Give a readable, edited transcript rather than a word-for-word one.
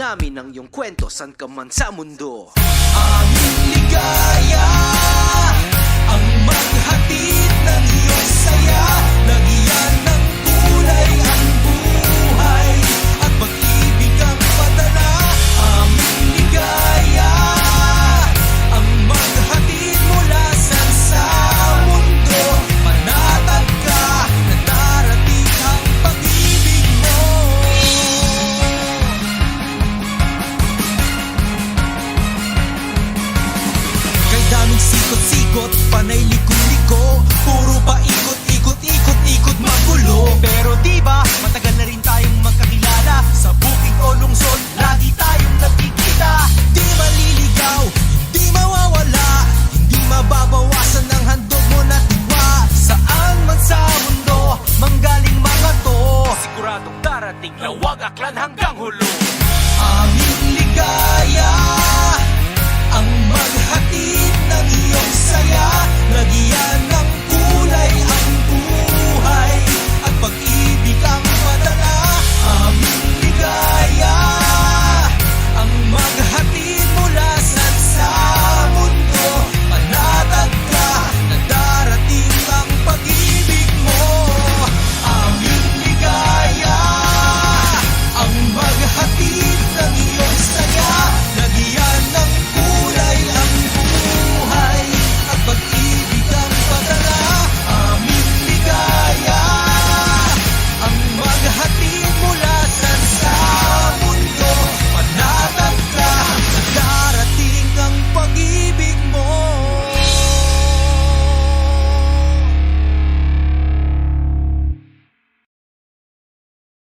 namin ang iyong kwento san ka man sa mundo. Aming ligaya ang maghatid ng iyong saya. Lagyan ng kulay ang buhay at pag-ibig ang padala. Aming ligaya ang maghatid mula sa mundo. Panatag ka na darating ang pag-ibig mo. Kay daming sikot-sikot, panay liko-liko, puro pa ikot-ikot magulo. Pero diba, matagal na rin tayong magkakilala. Sa bukid o lungsod